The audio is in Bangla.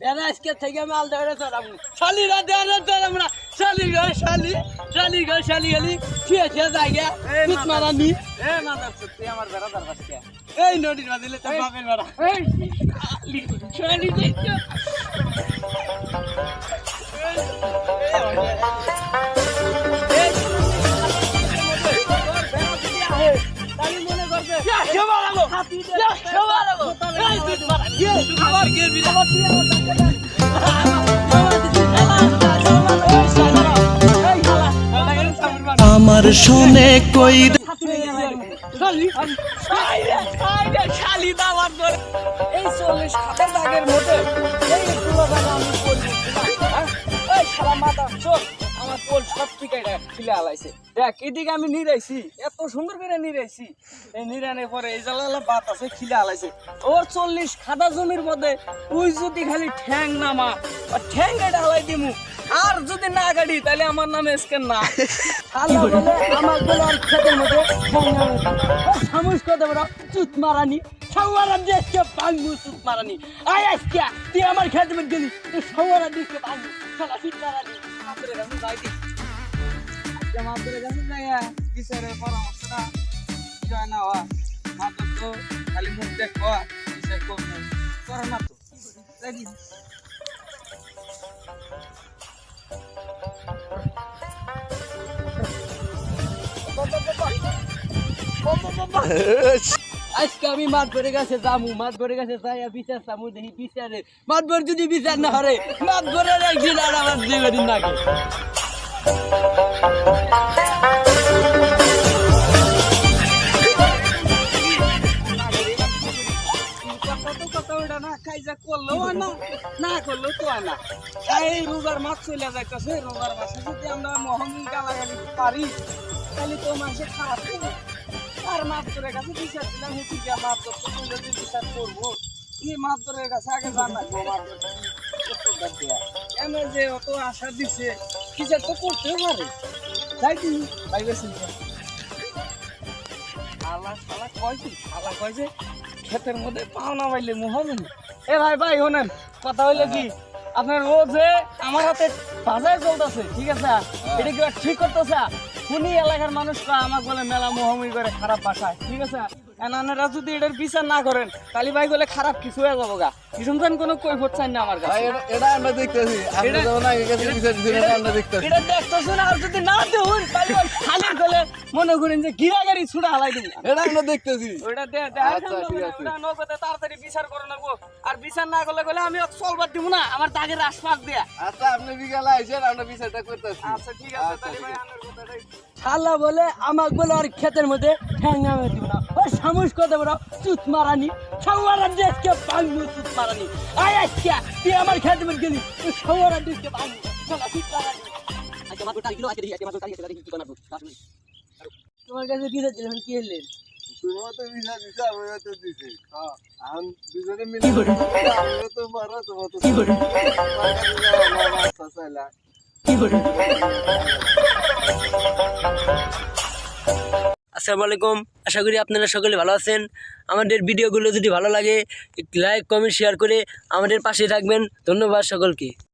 বেলা আজকে থেকে মাল ধরে চড়াবো শালিরা দেওয়া চড়াব না শালি গো শালি শালি গো শালি গেলি শুয়ে শুয়ে জায়গা তুত মারানি মাদার তুই আমার বেড়া দার বাসকে এই নদীর বাদিলে তোর বাপের বেড়া শালি দেখছো আমার শোনে কই শালি দাবার ধরে এই 40 খাতার দাগের মধ্যে এই পুরো দাগ আমি করব এই শালা মাথা চোখ আমার পোল সব টিকাইটা খিলে আলাইছে দেখ এদিকে আমি নিরাইছি এত সুন্দর করে নিরাইছি এই নিরানের পরে এই জালালা বাত আছে খিলে আলাইছে ওর 40 খাতা জমির মধ্যে ওই যদি খালি ঠ্যাং নামা আর ঠ্যাং এটা হালাই দিমু আর যদি না গাড়ি তাহলে আমার নামে স্ক্যান না শালা বলে আমার বলে আর খেতের মধ্যে ঠ্যাং নামে সামুস কথা বড় চুত মারানি সাওয়ারা দেশকে ভাঙবো চুত মারানি আয় আজকে তুই আমার খেতে মধ্যে গেলি তুই সাওয়ারা দেশকে ভাঙবো শালা চুত মারানি আপনার কাছে যাই দি আমাদের কাছে জায়গা বিচারের পরামর্শটা জয় না হওয়া মাত্র তো খালি মুখ দেখো বিচার করবো করে না তো আজকে আমি মাতবরের কাছে যামু মাতবরের কাছে যাই বিচার চামু দেখি বিচারে মাতবর যদি বিচার না হরে মাতবরের একদিন আর আমার জীবন নাকি রোজার মাছ চলে যাইতেছে রোজার মাছে যদি আমরা মহঙ্গি গালাগালি পারি তাহলে তো মানুষের খারাপ হবে আর মাতরের কাছে বিচার দিলাম হচ্ছে গিয়া মাতর তো যদি বিচার করবো এই মাতরের কাছে আগে জানাবো এমন যে অত আশা দিছে বিচার তো করতেও পারে তাই তুমি ভাইবেছেন শালা কয় কি শালা কয় যে ক্ষেতের মধ্যে পাও না পাইলে মোহামেন এ ভাই ভাই শোনেন কথা হইলো কি আপনার ও যে আমার হাতে বাজার চলতেছে ঠিক আছে এটা কি ঠিক করতেছে কোনি এলাকার মানুষরা আমাকে বলে মেলা মোহামি করে খারাপ ভাষায় ঠিক আছে এনারা যদি এটার বিচার না করেন তাহলে ভাই বলে খারাপ কিছু হয়ে যাবো গা কিছুক্ষণ কোনো কৈফত চাই না আমার কাছে এটা আমরা দেখতেছি আমরা যখন আগে কাছে বিচার দিছি আমরা দেখতেছি এটা দেখতেছ না আর যদি না দেউন তাহলে খালি গলে মনে করেন যে গিরাগাড়ি ছুড়া হালাই দিন এটা আমরা দেখতেছি ওটা দে আচ্ছা ঠিক আছে ওটা নগদে তাড়াতাড়ি বিচার করে নেবো আর বিচার না করলে গলে আমি চলবার দিব না আমার দাগের আশপাশ দেয়া আচ্ছা আপনি বিকালে আইছেন আমরা বিচারটা করতেছি আচ্ছা ঠিক আছে তাহলে ভাই আমার কথাটাই শালা বলে আমাক বলে আর ক্ষেতের মধ্যে ঠ্যাং নামে দিব না ওই সামুস কথা বড় চুত মারানি সাওয়ারা দেশকে ভাঙবো চুত মারানি আয় আজকে তুই আমার ক্ষেতের মধ্যে গেলি তুই সাওয়ারা দেশকে ভাঙবো শালা চুত মারানি আজকে মাত্র 4 কিলো আছে দেখি আজকে মাত্র 4 কিলো কি বানাবো তোমার কাছে বিচার দিলাম কি হলেন তুমিও তো বিচার দিছো আমিও তো দিছি এখন দুজনে মিলে আমিও তো মারো তোমার তো কি করে আসসালামু আলাইকুম আশা করি আপনারা সকলে ভালো আছেন আমাদের ভিডিওগুলো যদি ভালো লাগে লাইক কমেন্ট শেয়ার করে আমাদের পাশে থাকবেন ধন্যবাদ সকলকে।